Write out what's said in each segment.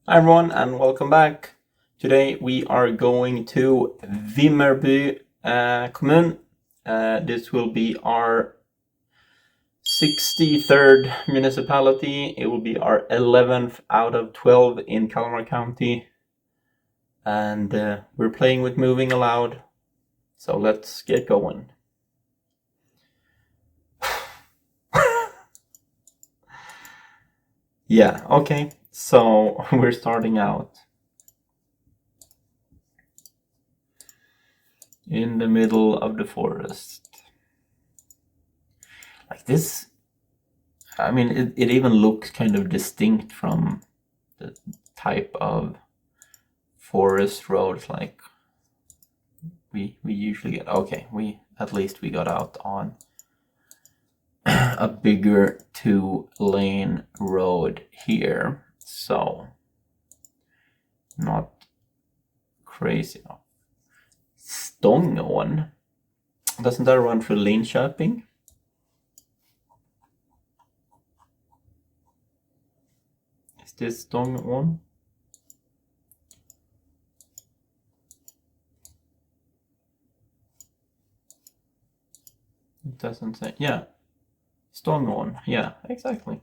Hi everyone and welcome back. Today we are going to Vimmerby kommun. This will be our 63rd municipality. It will be our 11th out of 12 in Kalmar County. And we're playing with moving aloud. So let's get going. Yeah, okay. So we're starting out in the middle of the forest. Like this, I mean, it even looks kind of distinct from the type of forest roads like we usually get. Okay, at least we got out on a bigger 2-lane road here, so not crazy. Stångån, doesn't that run through Linköping? Is this Stångån? It doesn't say. Yeah, Stångån. Yeah, exactly.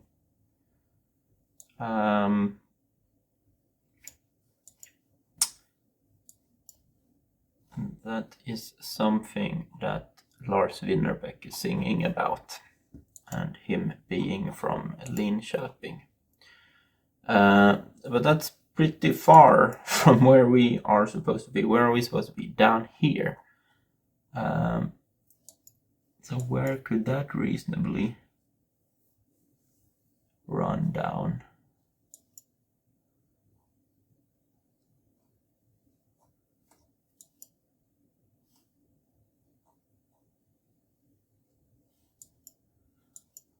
That is something that Lars Winnerbäck is singing about, and him being from Linköping. But that's pretty far from where we are supposed to be. Where are we supposed to be? Down here. So where could that reasonably run down?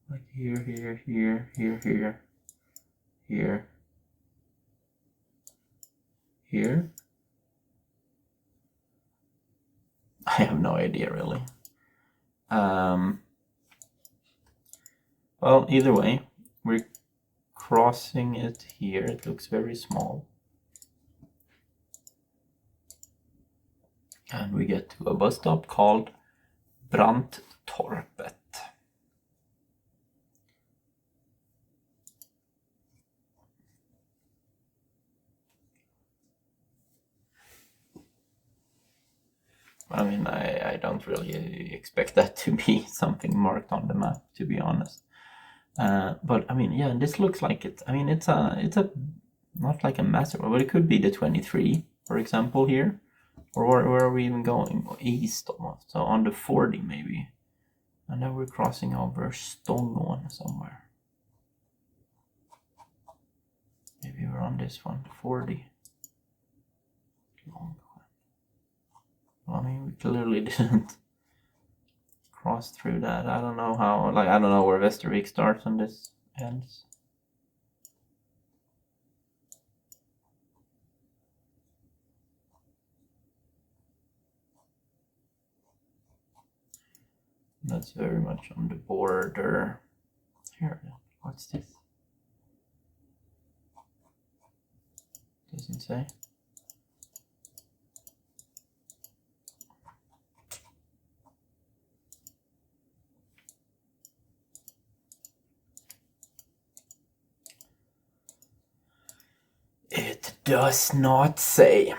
Like here, here, here, here, here, here, here. I have no idea really. Well, either way, we're crossing it here. It looks very small. And we get to a bus stop called Branttorpet. I mean, I don't really expect that to be something marked on the map, to be honest. But I mean, yeah, this looks like it. I mean, it's a not like a massive, but it could be the 23, for example, here. Or where are we even going? East almost. So on the 40 maybe. And then we're crossing over Stångån somewhere. Maybe we're on this one, the 40. Long. Well, I mean, we clearly didn't cross through that. I don't know how, like, I don't know where Västervik starts and this ends. That's very much on the border. Here, what's this? Doesn't say. It does not say.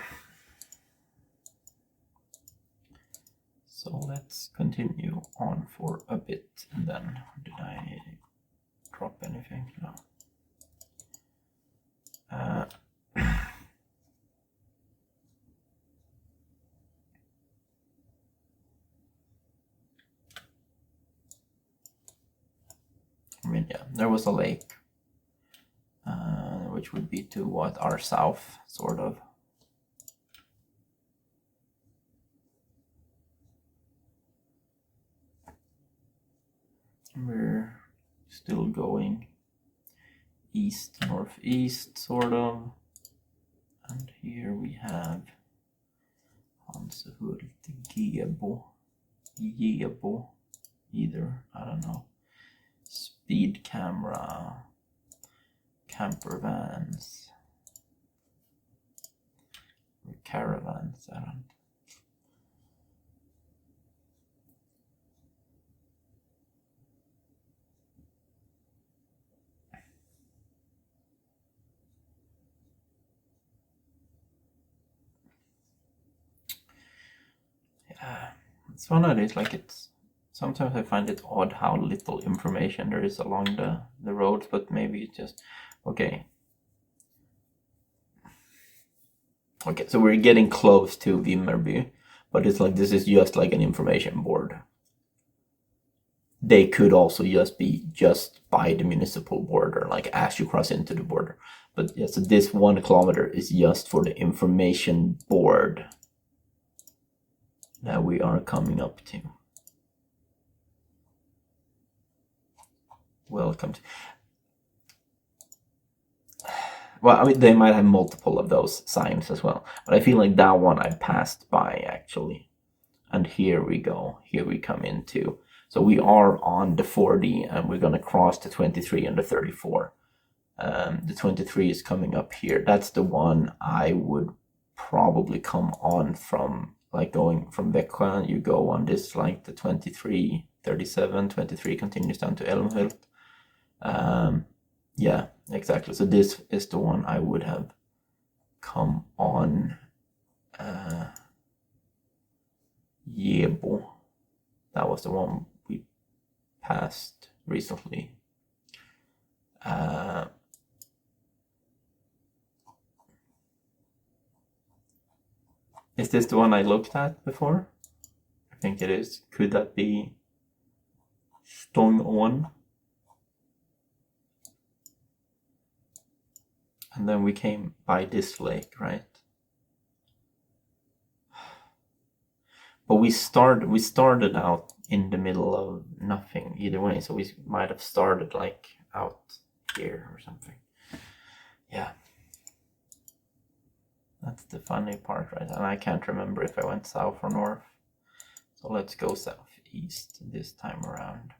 So let's continue on for a bit, and then did I drop anything? No. I mean, yeah, there was a lake, which would be to what, our south, sort of. We're still going east, northeast, sort of. And here we have Hansehult, Gebo, either, I don't know. Speed camera, camper vans, caravans around. Yeah, it's one of these, like, it's sometimes I find it odd how little information there is along the roads, but maybe it's just okay. Okay, so we're getting close to Vimmerby, but it's like this is just like an information board. They could also just be just by the municipal border, like as you cross into the border. But yeah, so this 1 kilometer is just for the information board that we are coming up to. Welcome to... Well, I mean, they might have multiple of those signs as well, but I feel like that one I passed by actually. And here we go. Here we come into. So we are on the 40 and we're going to cross the 23 and the 34. The 23 is coming up here. That's the one I would probably come on from, like going from Växjö. You go on this, like the 23, 37, 23 continues down to Älmhult. Yeah, exactly. So this is the one I would have come on. Jebo. That was the one we passed recently. Is this the one I looked at before? I think it is. Could that be Stångån? And then we came by this lake, right? But we started out in the middle of nothing either way, so we might have started like out here or something. Yeah. That's the funny part, right? And I can't remember if I went south or north. So let's go southeast this time around.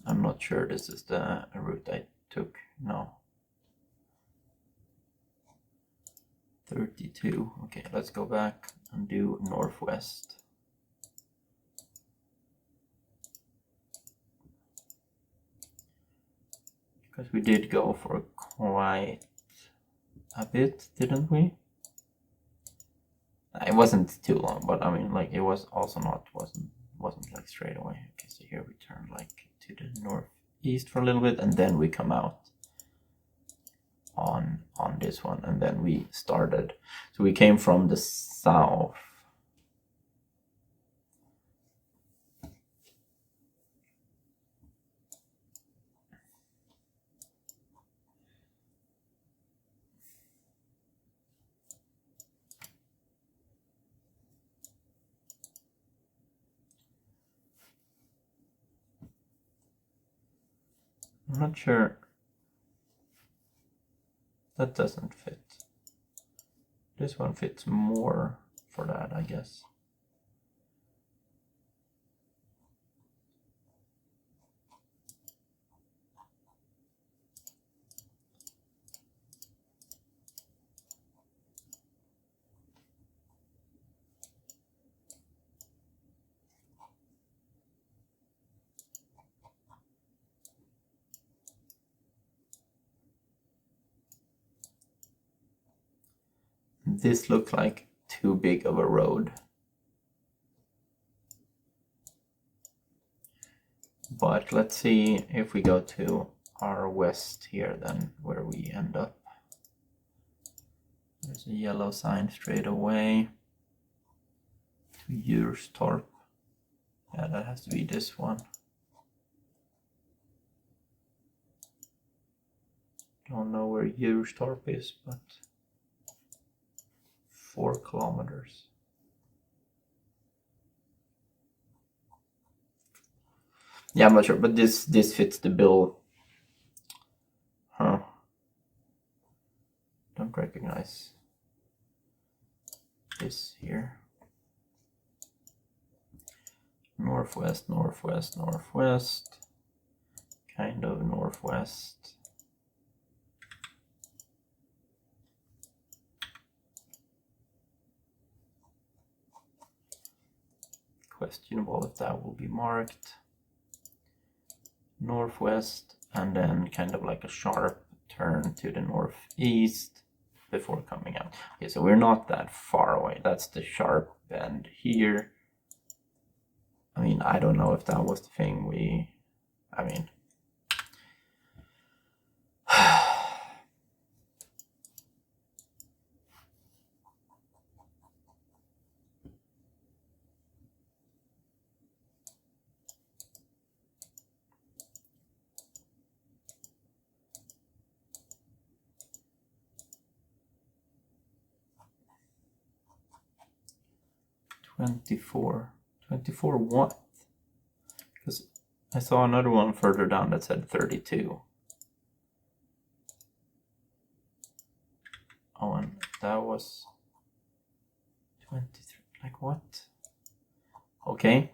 I'm not sure this is the route I took. No. 32. Okay, let's go back and do northwest. Because we did go for quite a bit, didn't we? It wasn't too long, but I mean, like, it was also not wasn't like straight away. Okay, so here we turn like to the northeast for a little bit, and then we come out on this one, and then we started. So we came from the south. I'm not sure. That doesn't fit. This one fits more for that, I guess. This looks like too big of a road. But let's see if we go to our west here, then where we end up. There's a yellow sign straight away to Djurstorp. Yeah, that has to be this one. Don't know where Djurstorp is, but 4 kilometers. Yeah, I'm not sure, but this fits the bill. Huh. Don't recognize this here. northwest, northwest, northwest, kind of northwest. Questionable if that will be marked. Northwest, and then kind of like a sharp turn to the northeast before coming out. Okay, so we're not that far away. That's the sharp bend here. I mean, I don't know if that was the thing I mean, 24 what? Because I saw another one further down that said 32. Oh, and that was 23. Like what? Okay.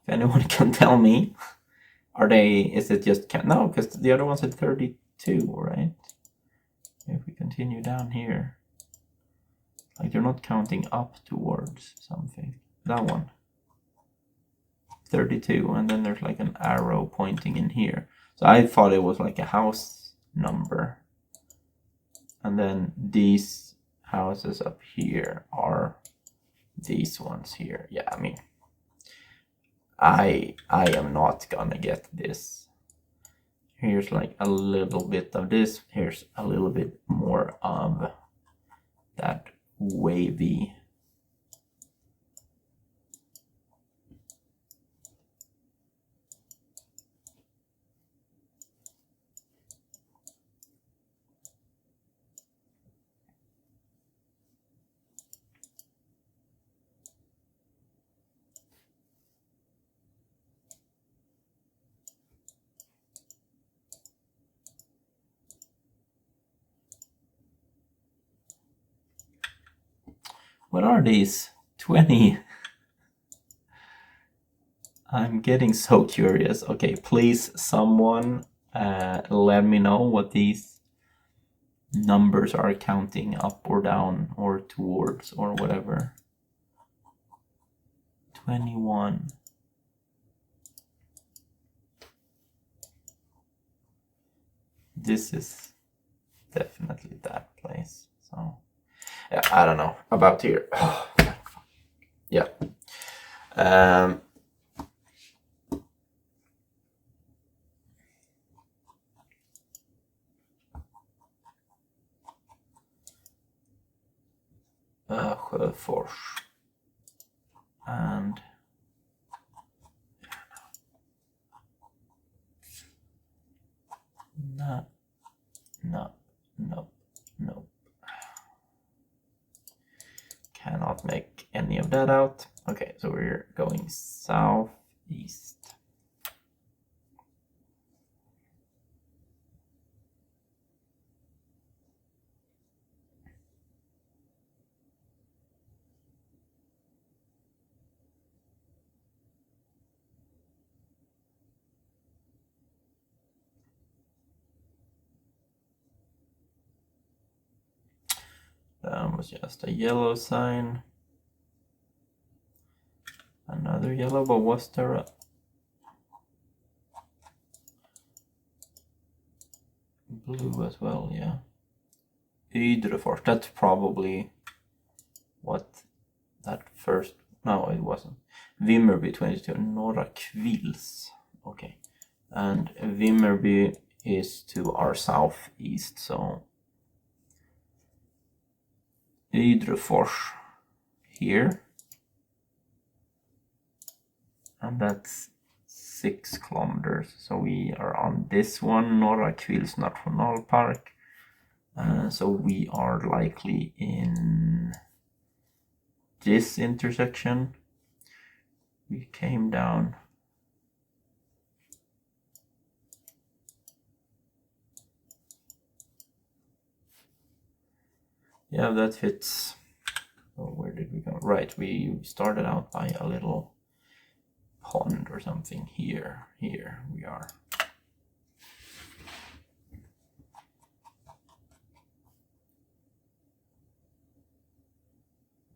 If anyone can tell me, is it just, no, because the other one said 32, right? If we continue down here, like they're not counting up towards something. That one. 32, and then there's like an arrow pointing in here. So I thought it was like a house number. And then these houses up here are these ones here. Yeah, I mean, I am not gonna get this. Here's like a little bit of this. Here's a little bit more of that wavy. What are these? 20. I'm getting so curious. Okay, please, someone let me know what these numbers are counting up or down or towards or whatever. 21. This is definitely that place. So, yeah, I don't know about here. Oh, yeah. Sjöfors. And no. Cannot make any of that out. Okay, so we're going southeast. That was just a yellow sign. Another yellow, but was there a blue as well? Yeah. Ydrefors, that's probably what that first, no, it wasn't. Vimmerby 22, Norra Kvils. Okay. And Vimmerby is to our southeast, so Ydrefors here. And that's 6 kilometers. So we are on this one, Norra Kvils Nationalpark. So we are likely in this intersection. We came down. Yeah, that fits. Oh, where did we go? Right, we started out by a little pond or something here. Here we are.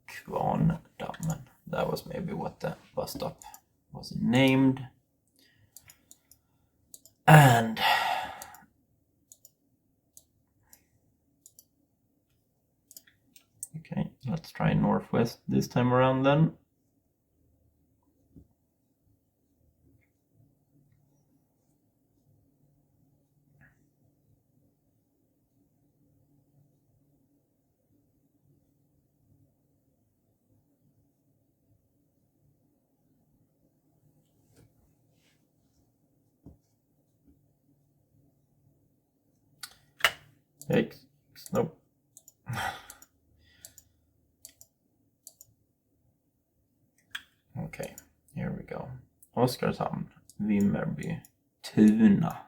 Kvarndammen. That was maybe what the bus stop was named. And okay, let's try northwest this time around then. Yikes, nope. Okay, here we go. Oskarshamn, Vimmerby, Tuna.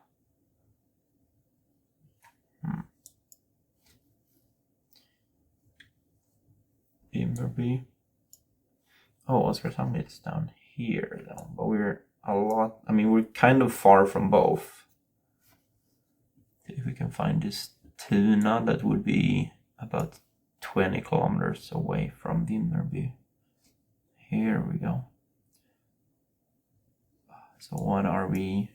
Vimmerby. Oh, Oskarshamn is down here though, but we're a lot, I mean, we're kind of far from both. If we can find this Tuna, that would be about 20 kilometers away from Vimmerby. Here we go. So what are we?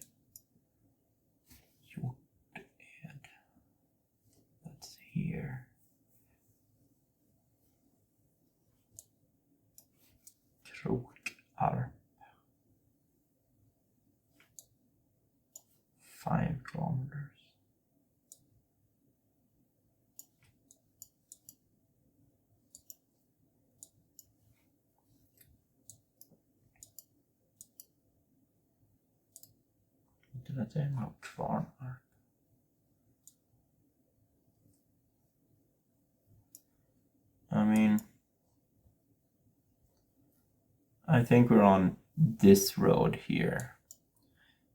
That's here. Krokarp. 5 kilometers. Did I say no? Kvarnarp. I mean, I think we're on this road here.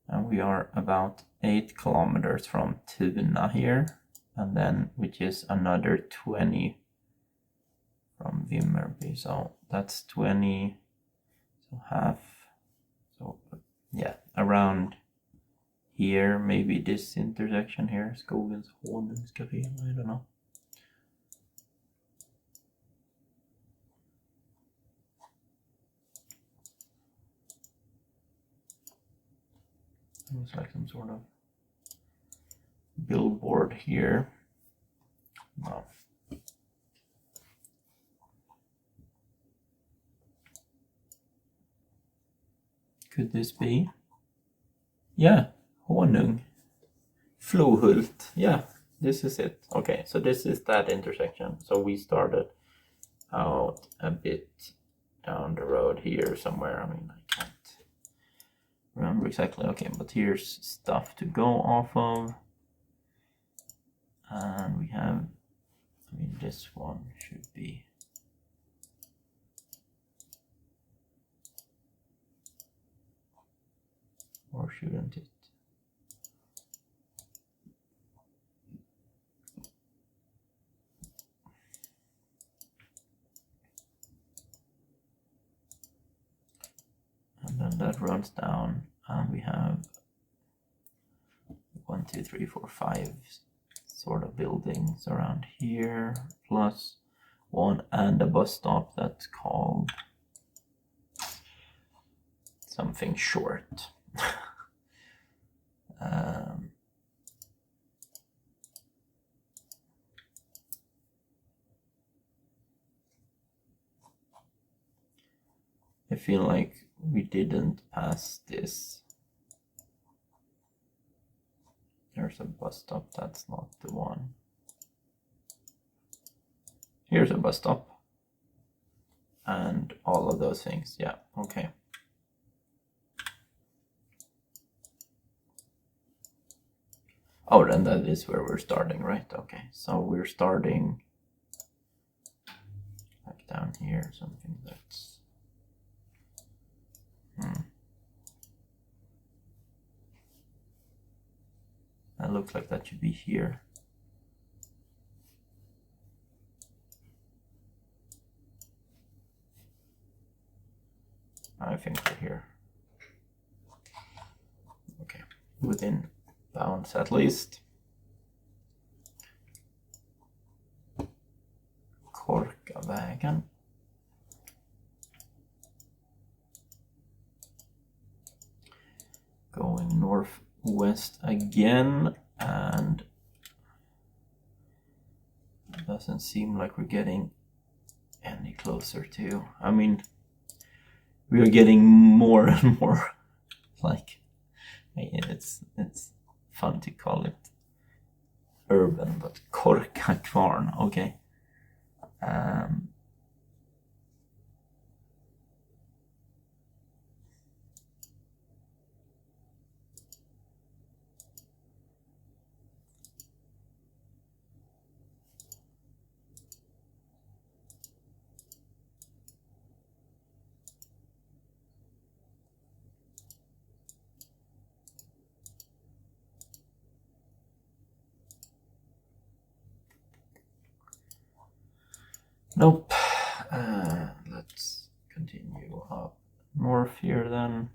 And we are about 8 kilometers from Tuna here. And then, which is another 20 from Vimmerby. So that's 20, so half. So yeah, around here, maybe this intersection here, Skogens Honungscafé, I don't know. It was like some sort of billboard here. No. Could this be? Yeah, Honung. Flohult. Yeah, this is it. Okay, so this is that intersection. So we started out a bit down the road here somewhere. I mean, I can't remember exactly. Okay, but here's stuff to go off of. And we have, I mean, this one should be. Or shouldn't it? And then that runs down, and we have 1, 2, 3, 4, 5 sort of buildings around here, plus one and a bus stop that's called something short. I feel like we didn't pass this. There's a bus stop, that's not the one. Here's a bus stop. And all of those things, yeah, okay. Oh, then that is where we're starting, right? Okay, so we're starting like down here, something that's that looks like that should be here. I think we're here. within bounds at least. Korkavägen. Going northwest again, and it doesn't seem like we're getting any closer to. I mean, we are getting more and more like, it's fun to call it urban, but Korkakvarn, okay. Nope. Let's continue up north here then.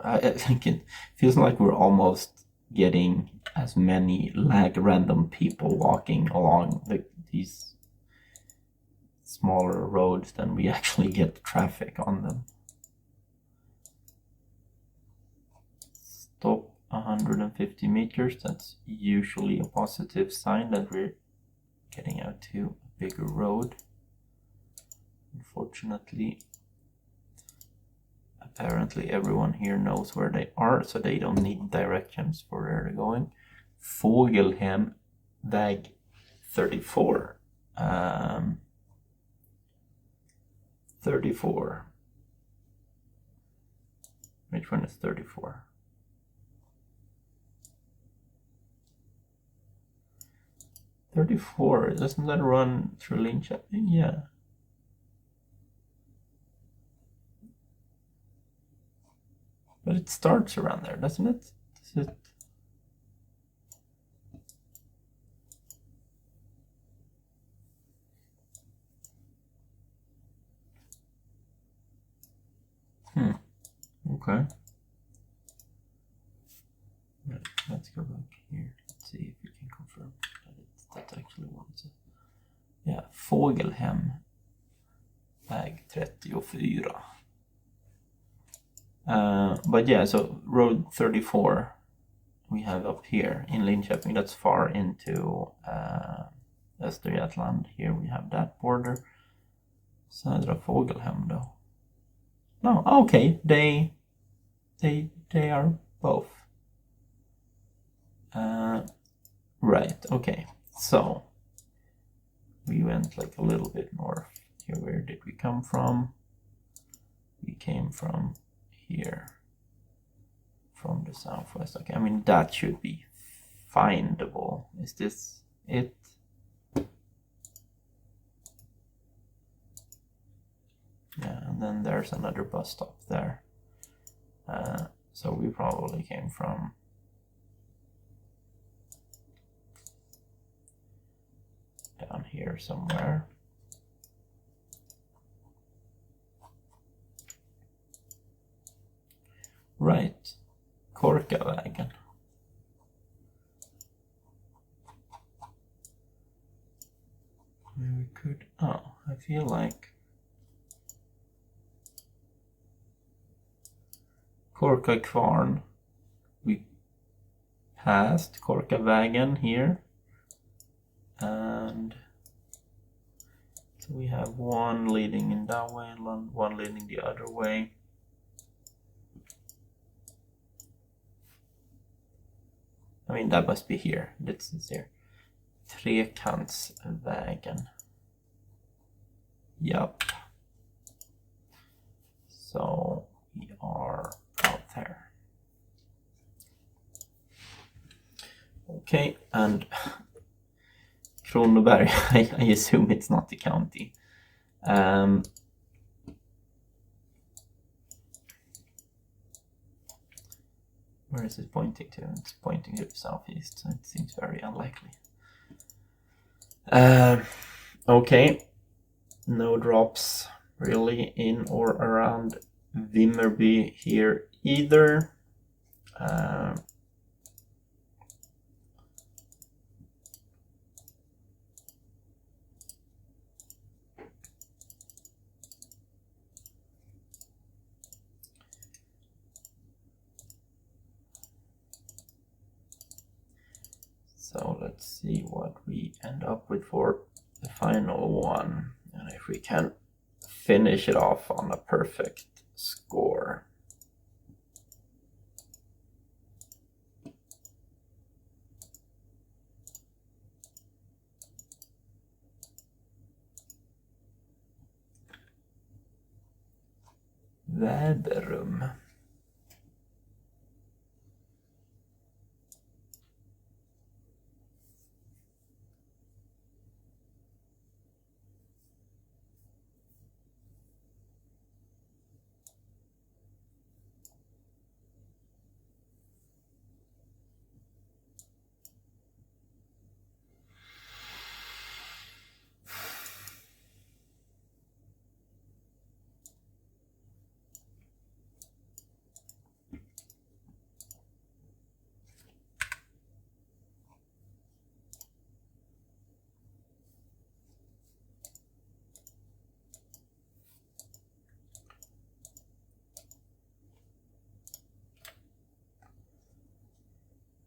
I think it feels like we're almost getting as many like random people walking along these smaller roads than we actually get traffic on them. Stop 150 meters. That's usually a positive sign that we're getting out to a bigger road. Unfortunately, apparently everyone here knows where they are, so they don't need directions for where they're going. Fågelhem, väg 34. 34. Which one is 34? Doesn't that run through Linköping? Yeah. But it starts around there, doesn't it? Does it? Okay. Right, let's go back here. Let's see if we can confirm that that actually wants it. Yeah, Fågelhem, väg 34. But yeah, so road 34 we have up here in Linköping. That's far into Östergötland. Here we have that border. Södra Fågelhem though. No, okay, they are both. Right, okay, so we went like a little bit north here. Where did we come from? We came from here, from the southwest. Okay, I mean that should be findable. Is this it? Yeah, and then there's another bus stop there. So we probably came from down here somewhere. Right, Korkavägen. We could, oh, I feel like Korkakvarn, we passed Korkavägen here, and so we have one leading in that way and one leading the other way. I mean that must be here. This is here. Trekantsvägen. Yup. So we are out there. Okay, and Kronoberg, I assume it's not the county. Where is it pointing to? It's pointing to the southeast, so it seems very unlikely. Okay, no drops really in or around Vimmerby here either. So let's see what we end up with for the final one, and if we can finish it off on a perfect score. Väderum.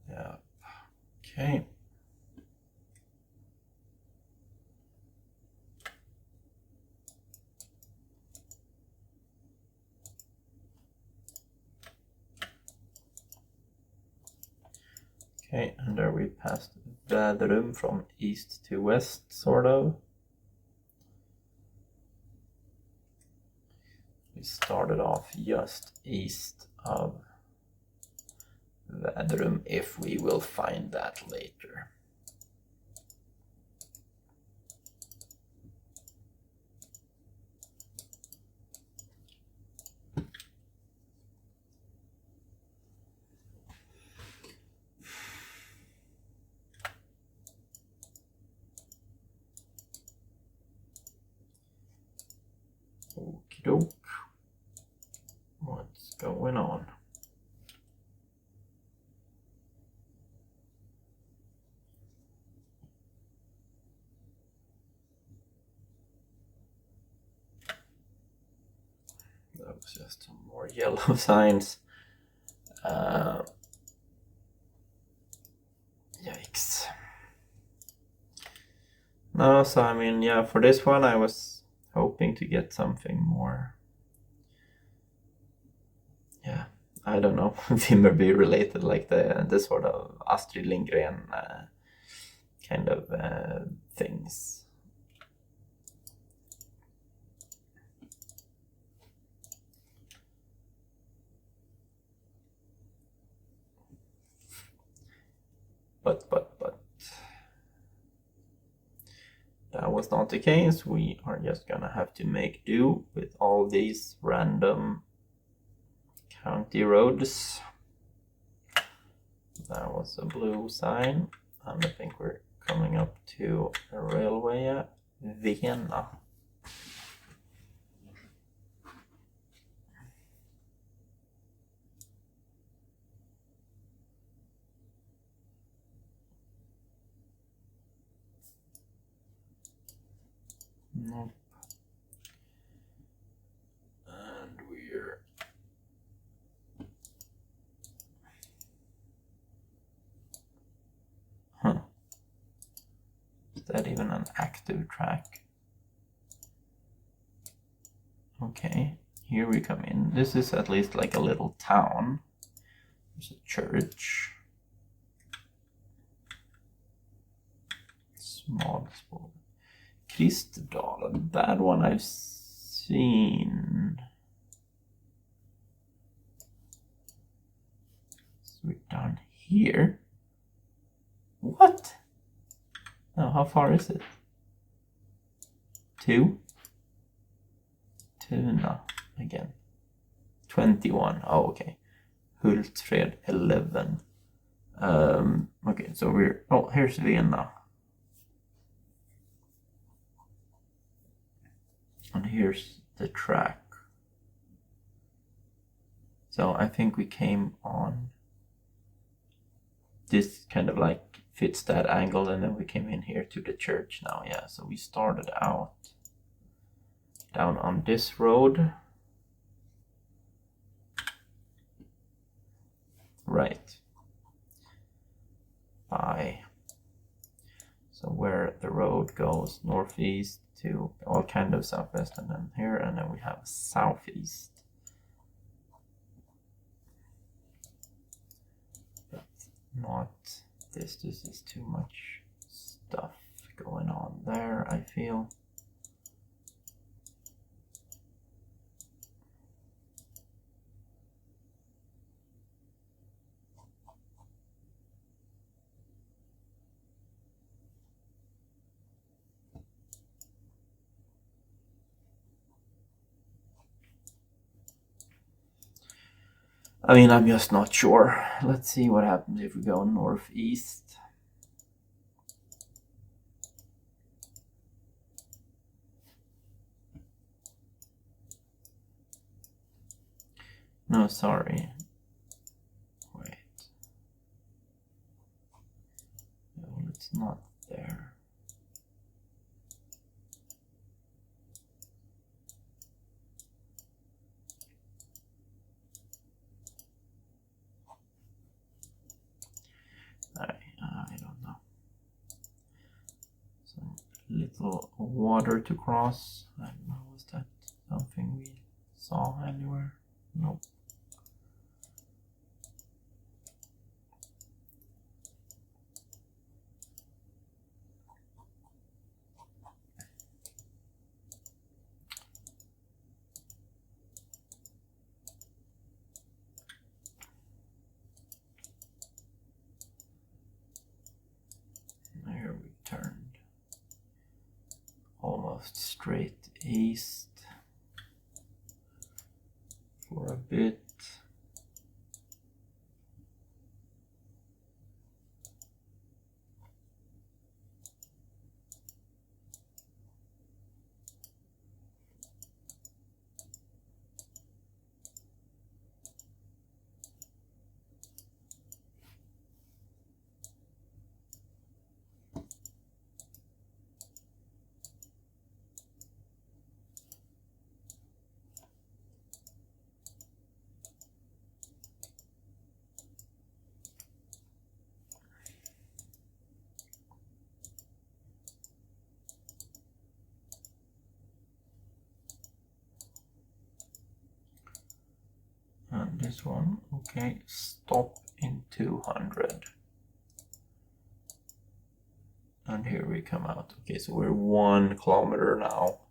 Yeah. Okay. Okay, and there we passed Väderum from east to west, sort of. We started off just east of Väderum, if we will find that later. Okie doke. What's going on? That was just some more yellow signs. Yikes. No, so I mean, yeah, for this one I was hoping to get something more, yeah, I don't know, Vimmerby related, like the sort of Astrid Lindgren kind of things. But that was not the case. We are just gonna have to make do with all these random county roads. That was a blue sign, and I think we're coming up to a railway at Vienna. Nope. And we're Is that even an active track? Okay, here we come in. This is at least like a little town. There's a church. Small. Kristdalen, that one I've seen. So we're down here. What? Oh, how far is it? 2? Tuna again. 21. Oh, okay. Hultsfred 11. Okay, so we're. Oh, here's Vienna. And here's the track. So I think we came on. This kind of like fits that angle, and then we came in here to the church now. Yeah, so we started out down on this road. Right. So where the road goes northeast to all kind of southwest, and then here, and then we have southeast. But not this. This is too much stuff going on there, I feel. I mean, I'm just not sure. Let's see what happens if we go northeast. No, sorry. Wait. No, it's not there. I don't know. Some little water to cross. I don't know, was that something we saw anywhere? Nope. There we turned almost straight east for a bit. And this one, okay, stop in 200. And here we come out. Okay, so we're 1 kilometer now.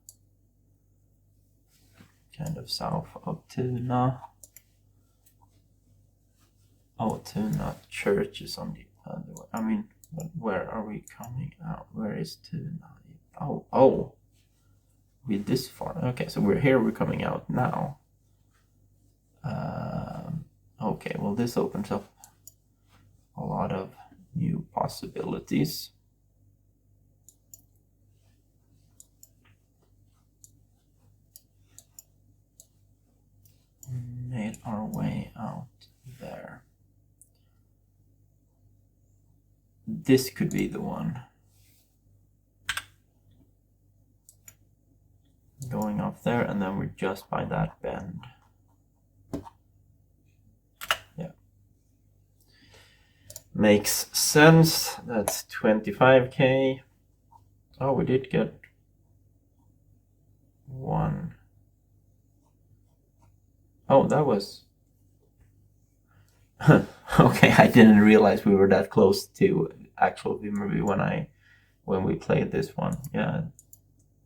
Kind of south of Tuna. Oh, Tuna church is on the other way. I mean, where are we coming out? Where is Tuna? Oh, we're this far. Okay, so we're here, we're coming out now. Okay, well, this opens up a lot of new possibilities. Made our way out there. This could be the one. Going off there, and then we're just by that bend. Yeah. Makes sense. That's 25k. Oh, we did get one. Oh, that was... Okay, I didn't realize we were that close to actual Vimmerby when we played this one. Yeah, it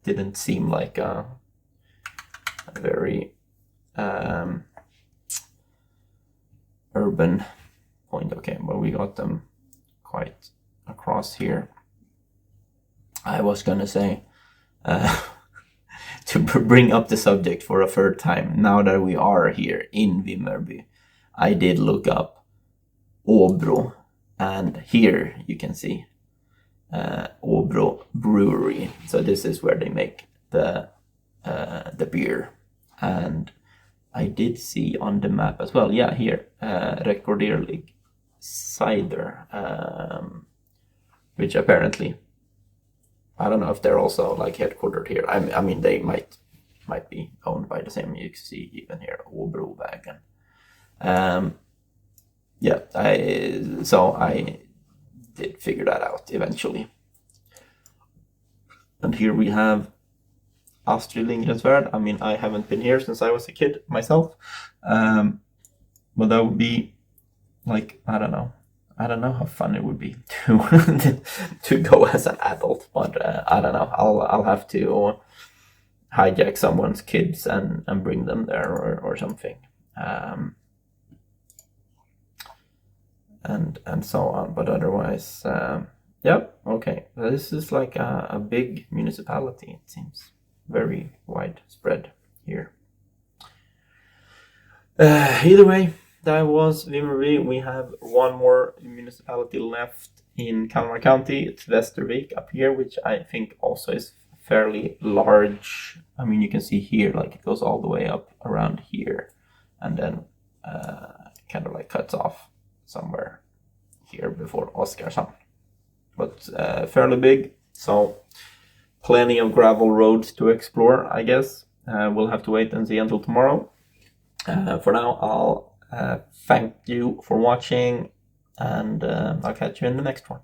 didn't seem like a very urban point. Okay, but we got them quite across here. I was gonna say, to bring up the subject for a third time, now that we are here in Vimmerby, I did look up Åbro, and here you can see Åbro Brewery. So this is where they make the beer, and I did see on the map as well. Yeah, here Rekorderlig cider, which apparently, I don't know if they're also like headquartered here. I mean, they might be owned by the same. You can see even here Åbrovägen. Yeah, I did figure that out eventually. And here we have Astrid Lindgrens Värld. I mean, I haven't been here since I was a kid myself, but that would be like, I don't know how fun it would be to go as an adult, but I don't know. I'll have to hijack someone's kids and bring them there or something, and so on. But otherwise, yeah, okay. This is like a big municipality. It seems very widespread here. Either way, that was Vimmerby. We have one more municipality left in Kalmar County. It's Västervik up here, which I think also is fairly large. I mean, you can see here, like it goes all the way up around here, and then kind of like cuts off somewhere here before Oskarshamn. But fairly big, so plenty of gravel roads to explore, I guess. We'll have to wait and see until tomorrow. For now, I'll thank you for watching, and I'll catch you in the next one.